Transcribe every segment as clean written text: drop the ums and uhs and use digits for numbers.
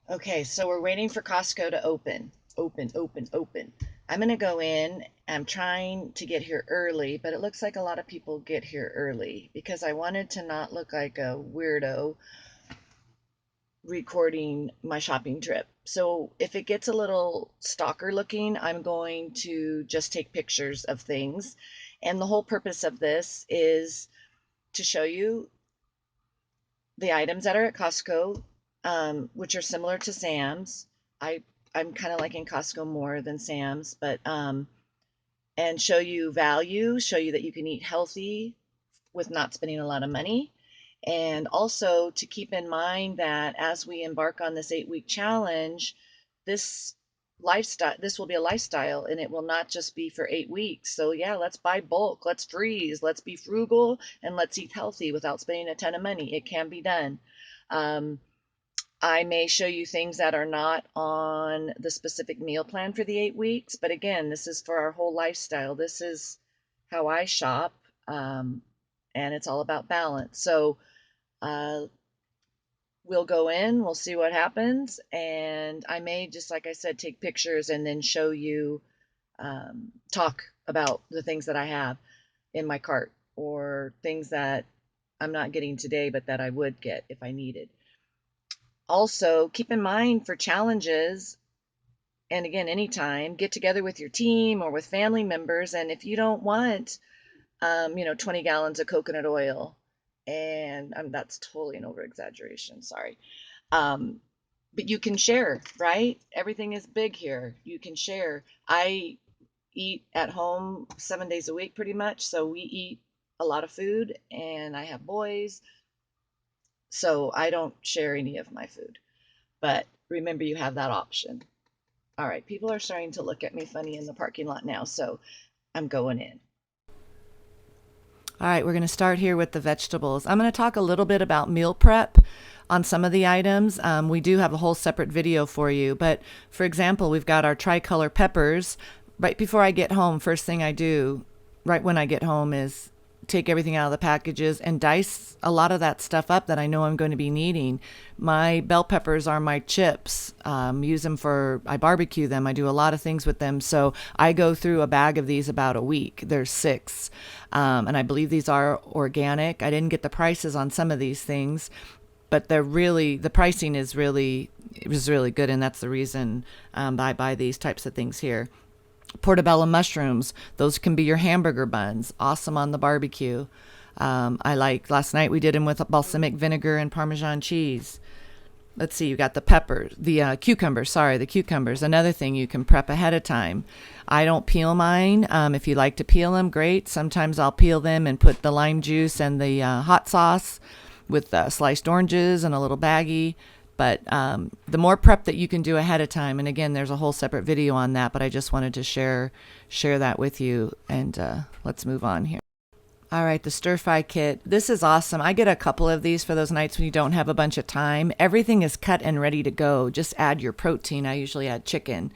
Okay, so we're waiting for Costco to open. Open. I'm gonna go in. I'm trying to get here early, but it looks like a lot of people get here early because I wanted to not look like a weirdo recording my shopping trip. So if it gets a little stalker looking, I'm going to just take pictures of things. And the whole purpose of this is to show you the items that are at Costco, which are similar to Sam's. I I'm kind of liking Costco more than Sam's, but and show you value, show you that you can eat healthy with not spending a lot of money. And also to keep in mind that as we embark on this 8-week challenge, this this will be a lifestyle and it will not just be for 8 weeks. So, yeah, let's buy bulk, let's freeze, let's be frugal, and let's eat healthy without spending a ton of money. It can be done. Um, I may show you things that are not on the specific meal plan for the 8 weeks, but again, this is for our whole lifestyle. This is how I shop, and it's all about balance. So uh, we'll go in, we'll see what happens, and I may just, like I said, take pictures and then show you, talk about the things that I have in my cart or things that I'm not getting today, but that I would get if I needed. Also, keep in mind for challenges, and again, anytime, get together with your team or with family members. And if you don't want, 20 gallons of coconut oil, and that's totally an over exaggeration, sorry. Um, but you can share, right? Everything is big here. You can share. I eat at home 7 days a week pretty much. So we eat a lot of food, and I have boys. So I don't share any of my food. But remember, you have that option. All right, people are starting to look at me funny in the parking lot now, so I'm going in. All right, we're going to start here with the vegetables. I'm going to talk a little bit about meal prep on some of the items. We do have a whole separate video for you, but for example, we've got our tricolor peppers. Right before I get home, first thing I do, right when I get home, is take everything out of the packages and dice a lot of that stuff up that I know I'm going to be needing. My bell peppers are my chips. Use them for, I barbecue them. I do a lot of things with them. So I go through a bag of these about a week. There's 6. And I believe these are organic. I didn't get the prices on some of these things, but the pricing is really, it was really good. And that's the reason I buy these types of things here. Portobello mushrooms, those can be your hamburger buns, awesome on the barbecue. I like, last night we did them with balsamic vinegar and Parmesan cheese. Let's see, you got the peppers, the cucumbers, sorry, the cucumbers, another thing you can prep ahead of time. I don't peel mine. If you like to peel them, great. Sometimes I'll peel them and put the lime juice and the hot sauce with sliced oranges and a little baggie. But the more prep that you can do ahead of time, and again, there's a whole separate video on that, but I just wanted to share that with you. And let's move on here. All right, the stir fry kit. This is awesome. I get a couple of these for those nights when you don't have a bunch of time. Everything is cut and ready to go. Just add your protein. I usually add chicken.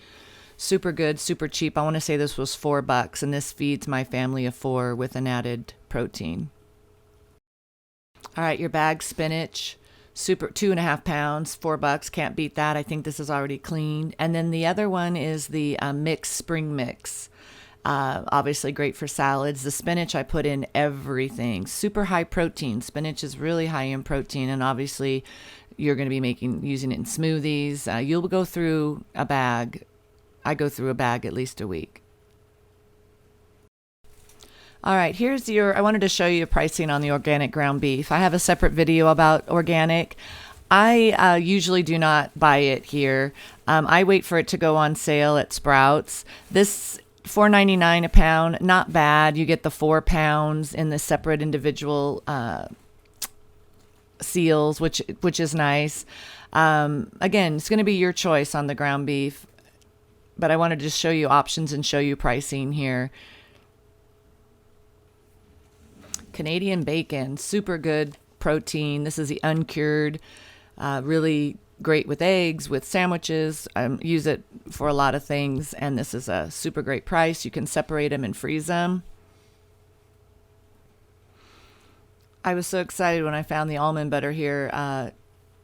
Super good, super cheap. I want to say this was $4, and this feeds my family of 4 with an added protein. All right, your bag spinach, super 2.5 pounds, $4. Can't beat that. I think this is already cleaned. And then the other one is the mix spring mix. Obviously great for salads. The spinach I put in everything. Super high protein. Spinach is really high in protein, and obviously you're going to be using it in smoothies. You'll go through a bag. I go through a bag at least a week. All right, I wanted to show you pricing on the organic ground beef. I have a separate video about organic. I usually do not buy it here. I wait for it to go on sale at Sprouts. This $4.99 a pound, not bad. You get the 4 pounds in the separate individual seals, which is nice. Again, it's going to be your choice on the ground beef, but I wanted to just show you options and show you pricing here. Canadian bacon, super good protein. This is the uncured, really great with eggs, with sandwiches. Use it for a lot of things, and this is a super great price. You can separate them and freeze them. I was so excited when I found the almond butter here.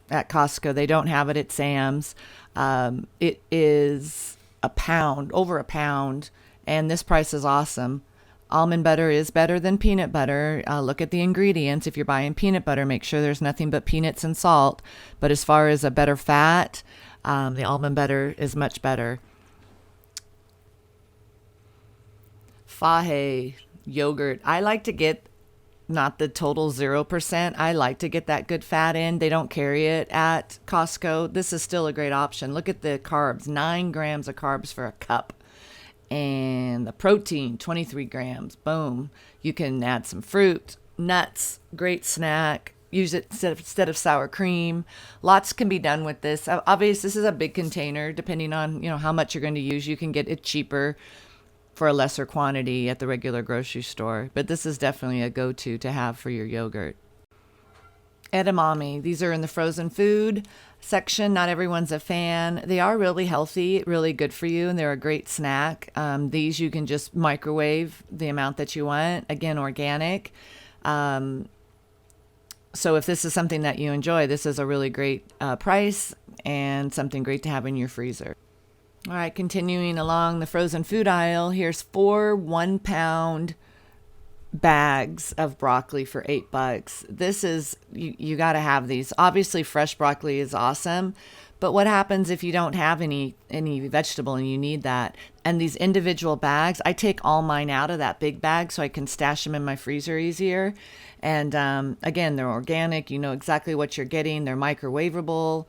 at Costco. They don't have it at Sam's. It is a pound, over a pound, and this price is awesome. Almond butter is better than peanut butter. Look at the ingredients. If you're buying peanut butter, make sure there's nothing but peanuts and salt. But as far as a better fat, the almond butter is much better. Fahe yogurt. I like to get not the total 0%. I like to get that good fat in. They don't carry it at Costco. This is still a great option. Look at the carbs, 9 grams of carbs for a cup. And the protein, 23 grams. Boom. You can add some fruit, nuts, great snack. Use it instead of sour cream. Lots can be done with this. Obviously, this is a big container. Depending on how much you're going to use, you can get it cheaper for a lesser quantity at the regular grocery store. But this is definitely a go-to to have for your yogurt. Edamame. These are in the frozen food section. Not everyone's a fan. They are really healthy, really good for you, and they're a great snack. These you can just microwave the amount that you want. Again, organic. So if this is something that you enjoy, this is a really great price and something great to have in your freezer. All right, continuing along the frozen food aisle, here's 4 1-pound bags of broccoli for $8. This is, you got to have these. Obviously, fresh broccoli is awesome, but what happens if you don't have any vegetable and you need that? And these individual bags, I take all mine out of that big bag so I can stash them in my freezer easier. And again, they're organic. You know exactly what you're getting. They're microwavable.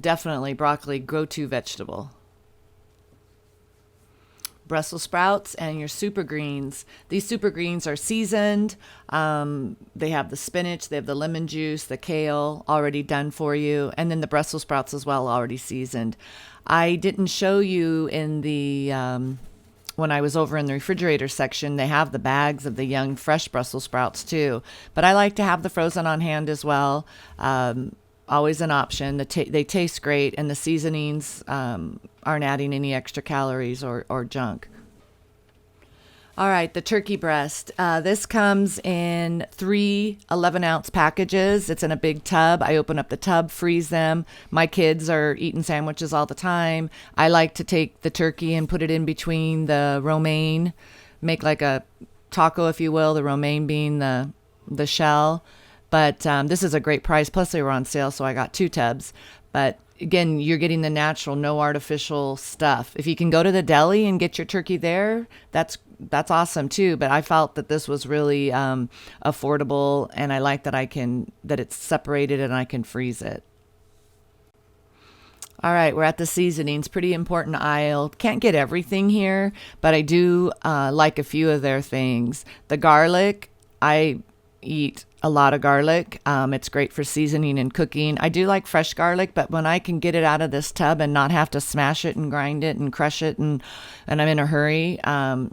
Definitely broccoli, go-to vegetable. Brussels sprouts and your super greens. These super greens are seasoned. They have the spinach, they have the lemon juice, the kale already done for you, and then the Brussels sprouts as well, already seasoned. I didn't show you in the when I was over in the refrigerator section, they have the bags of the young fresh Brussels sprouts too. But I like to have the frozen on hand as well. Always an option. They taste great, and the seasonings aren't adding any extra calories or junk. All right, the turkey breast. This comes in 3 11-ounce packages. It's in a big tub. I open up the tub, freeze them. My kids are eating sandwiches all the time. I like to take the turkey and put it in between the romaine, make like a taco, if you will, the romaine being the shell. But this is a great price. Plus, they were on sale, so I got 2 tubs. But again, you're getting the natural, no artificial stuff. If you can go to the deli and get your turkey there, that's awesome too. But I felt that this was really affordable, and I like that it's separated and I can freeze it. All right, we're at the seasonings. Pretty important aisle. Can't get everything here, but I do like a few of their things. The garlic, I eat a lot of garlic. It's great for seasoning and cooking. I do like fresh garlic, but when I can get it out of this tub and not have to smash it and grind it and crush it and I'm in a hurry,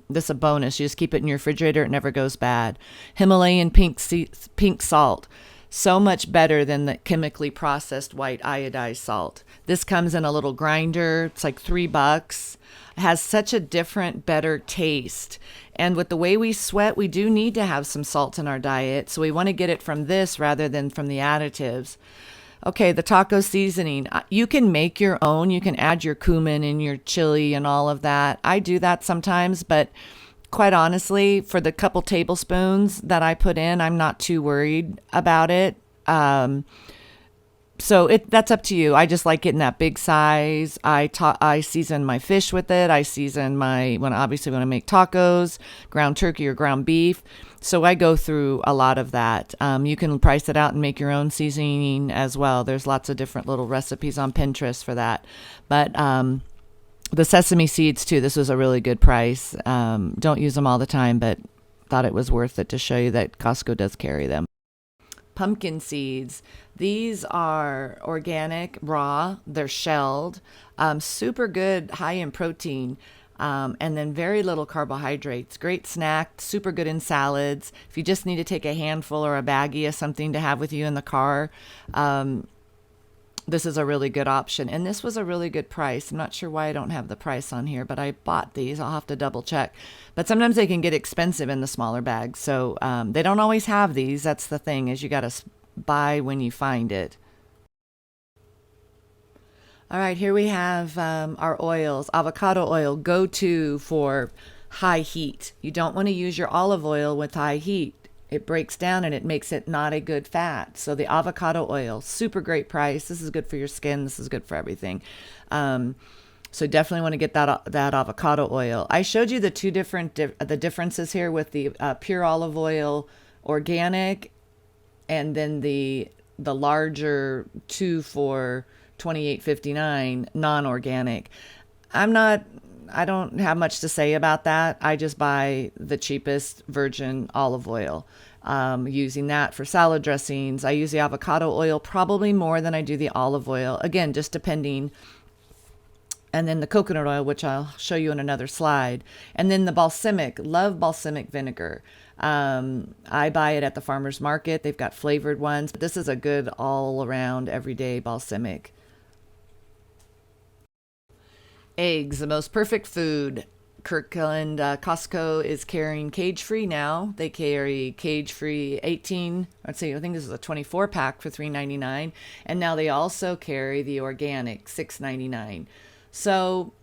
this is a bonus. You just keep it in your refrigerator. It never goes bad. Himalayan pink salt. So much better than the chemically processed white iodized salt. This comes in a little grinder. It's like $3. It has such a different, better taste. And with the way we sweat, we do need to have some salt in our diet. So we want to get it from this rather than from the additives. Okay, the taco seasoning. You can make your own. You can add your cumin and your chili and all of that. I do that sometimes, but quite honestly, for the couple tablespoons that I put in, I'm not too worried about it. So that's up to you. I just like getting that big size. I season my fish with it. I season when I make tacos, ground turkey or ground beef. So I go through a lot of that. You can price it out and make your own seasoning as well. There's lots of different little recipes on Pinterest for that. But the sesame seeds too. This was a really good price. Don't use them all the time, but thought it was worth it to show you that Costco does carry them. Pumpkin seeds. These are organic, raw. They're shelled. Super good, high in protein. And then very little carbohydrates. Great snack, super good in salads. If you just need to take a handful or a baggie of something to have with you in the car, this is a really good option. And this was a really good price. I'm not sure why I don't have the price on here, but I bought these. I'll have to double check. But sometimes they can get expensive in the smaller bags. So they don't always have these. That's the thing, is you got to buy when you find it. All right, here we have our oils. Avocado oil, go to for high heat. You don't want to use your olive oil with high heat. It breaks down and it makes it not a good fat. So the avocado oil, super great price. This is good for your skin. This is good for everything. So definitely want to get that avocado oil. I showed you the two different the differences here with the pure olive oil, organic, and then the larger two for 28.59 non-organic. I'm not I don't have much to say about that. I just buy the cheapest virgin olive oil. Using that for salad dressings. I use the avocado oil probably more than I do the olive oil. Again, just depending. And then the coconut oil, which I'll show you in another slide. And then the balsamic, love balsamic vinegar. I buy it at the farmer's market. They've got flavored ones. But this is a good all around everyday balsamic. Eggs, the most perfect food. Kirkland Costco is carrying cage free now. They carry cage free 18. Let's see, I think this is a 24 pack for $3.99, and now they also carry the organic $6.99. So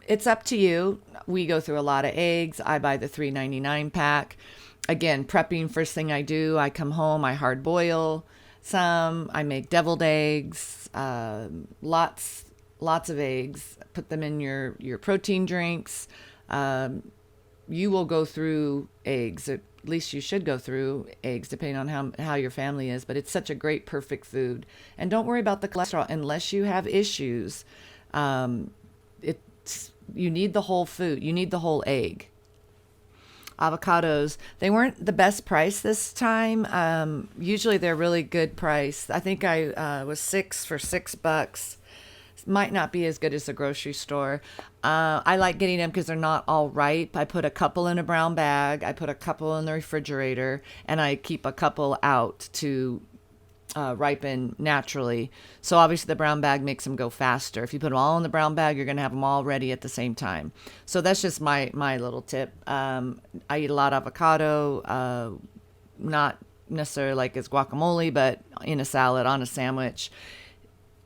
it's up to you. We go through a lot of eggs. I buy the $3.99 pack. Again, prepping, first thing I do, I come home, I hard boil some. I make deviled eggs, lots of eggs. Put them in your protein drinks. You will go through eggs. At least you should go through eggs, depending on how your family is. But it's such a great, perfect food. And don't worry about the cholesterol unless you have issues. You need the whole food. You need the whole egg. Avocados, they weren't the best price this time. Usually they're really good price. I think I was six for $6. Might not be as good as the grocery store. I like getting them because they're not all ripe. I put a couple in a brown bag. I put a couple in the refrigerator, and I keep a couple out to ripen naturally. So obviously the brown bag makes them go faster. If you put them all in the brown bag, you're going to have them all ready at the same time. So that's just my little tip. I eat a lot of avocado, not necessarily like as guacamole, but in a salad, on a sandwich,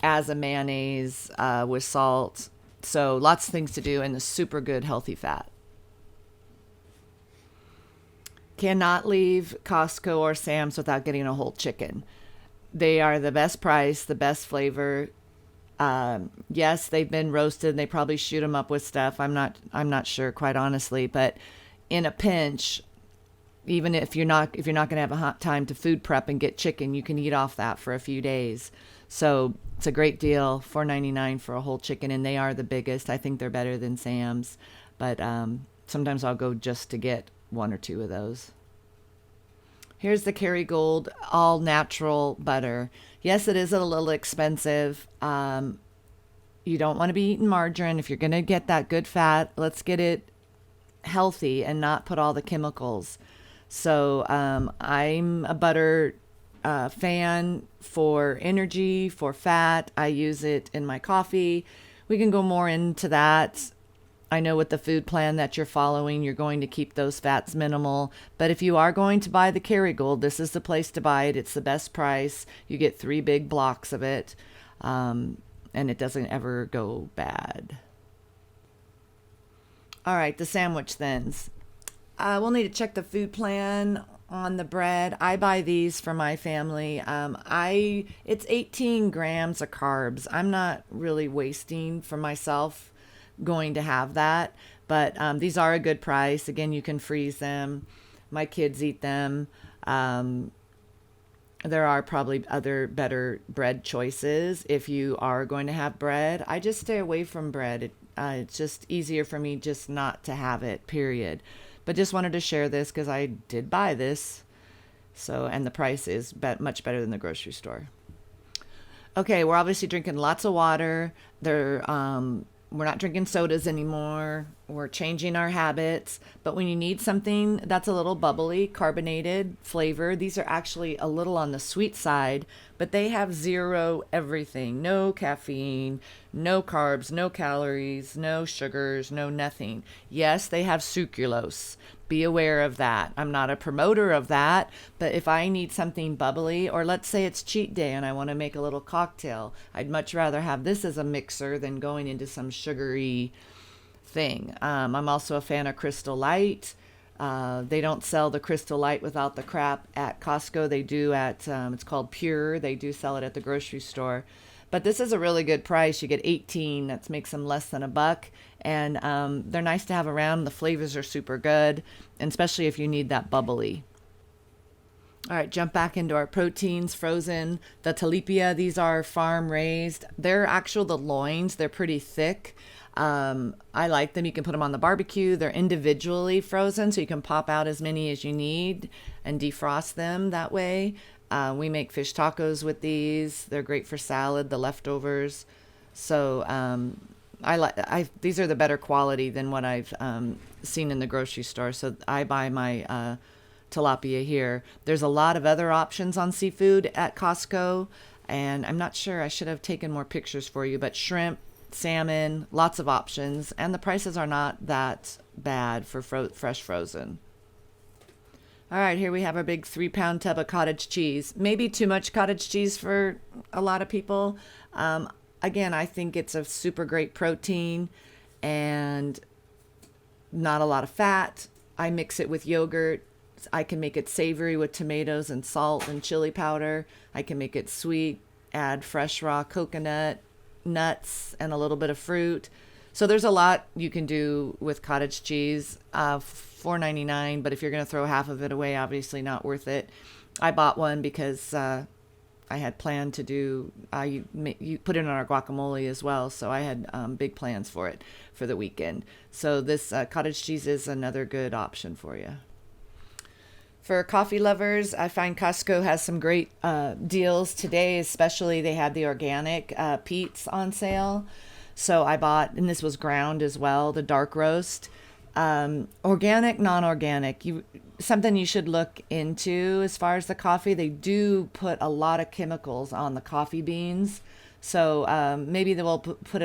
as a mayonnaise with salt. So lots of things to do, and the super good healthy fat. Cannot leave Costco or Sam's without getting a whole chicken. They are the best price, the best flavor. Yes, they've been roasted. They probably shoot them up with stuff. I'm not sure, quite honestly. But in a pinch, even if you're not going to have a hot time to food prep and get chicken, you can eat off that for a few days. So it's a great deal, $4.99 for a whole chicken, and they are the biggest. I think they're better than Sam's, but sometimes I'll go just to get one or two of those. Here's the Kerrygold all natural butter. Yes, it is a little expensive. You don't want to be eating margarine. If you're going to get that good fat, let's get it healthy and not put all the chemicals. So I'm a butter fan for energy, for fat. I use it in my coffee. We can go more into that. I know with the food plan that you're following, you're going to keep those fats minimal. But if you are going to buy the Kerrygold, this is the place to buy it. It's the best price. You get 3 big blocks of it, and it doesn't ever go bad. All right, the sandwich thins. We'll need to check the food plan on the bread. I buy these for my family. It's 18 grams of carbs. I'm not really wasting for myself going to have that, but these are a good price. Again, you can freeze them. My kids eat them. There are probably other better bread choices if you are going to have bread. I just stay away from bread. It's just easier for me just not to have it, period. But just wanted to share this because I did buy this. So, and the price is much better than the grocery store. Okay, we're obviously drinking lots of water. We're not drinking sodas anymore. We're changing our habits. But when you need something that's a little bubbly, carbonated flavor, these are actually a little on the sweet side, but they have zero everything. No caffeine, No carbs, no calories, no sugars, no nothing. Yes, they have sucralose. Be aware of that. I'm not a promoter of that, but if I need something bubbly, or let's say it's cheat day and I want to make a little cocktail, I'd much rather have this as a mixer than going into some sugary thing. I'm also a fan of Crystal Light. They don't sell the Crystal Light without the crap at Costco. They do at, it's called Pure. They do sell it at the grocery store. But this is a really good price. You get 18. That makes them less than $1. And they're nice to have around. The flavors are super good, and especially if you need that bubbly. All right, jump back into our proteins, frozen. The tilapia, these are farm raised. They're actual, the loins, they're pretty thick. I like them. You can put them on the barbecue. They're individually frozen, so you can pop out as many as you need and defrost them that way. We make fish tacos with these. They're great for salad, the leftovers. So these are the better quality than what I've seen in the grocery store. So I buy my tilapia here. There's a lot of other options on seafood at Costco, and I'm not sure, I should have taken more pictures for you, but shrimp, salmon, lots of options, and the prices are not that bad for fresh frozen. All right, here we have our big 3-pound tub of cottage cheese. Maybe too much cottage cheese for a lot of people. Again, I think it's a super great protein and not a lot of fat. I mix it with yogurt. I can make it savory with tomatoes and salt and chili powder. I can make it sweet, add fresh raw coconut, nuts, and a little bit of fruit. So there's a lot you can do with cottage cheese. $4.99, but if you're going to throw half of it away, obviously not worth it. I bought one because I had planned to do, you put it in our guacamole as well, so I had big plans for it for the weekend. So this cottage cheese is another good option for you. For coffee lovers, I find Costco has some great deals today, especially they had the organic peats on sale. So I bought, and this was ground as well, the dark roast. Organic, non-organic, something you should look into as far as the coffee. They do put a lot of chemicals on the coffee beans. So maybe we'll we'll put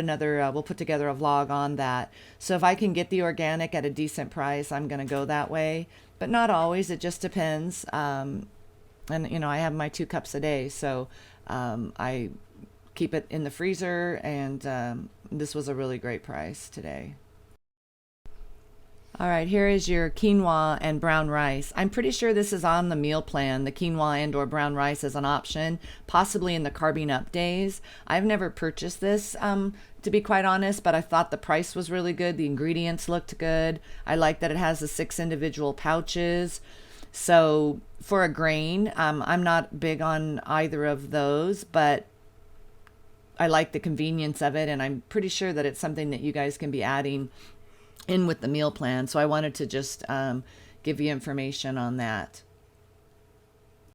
together a vlog on that. So if I can get the organic at a decent price, I'm going to go that way. But not always. It just depends. And I have my 2 cups a day, so I keep it in the freezer. And this was a really great price today. All right, here is your quinoa and brown rice. I'm pretty sure this is on the meal plan, the quinoa and or brown rice as an option, possibly in the carbing up days. I've never purchased this, to be quite honest, but I thought the price was really good. The ingredients looked good. I like that it has the 6 individual pouches. So for a grain, I'm not big on either of those, but I like the convenience of it, and I'm pretty sure that it's something that you guys can be adding in with the meal plan. So I wanted to just give you information on that.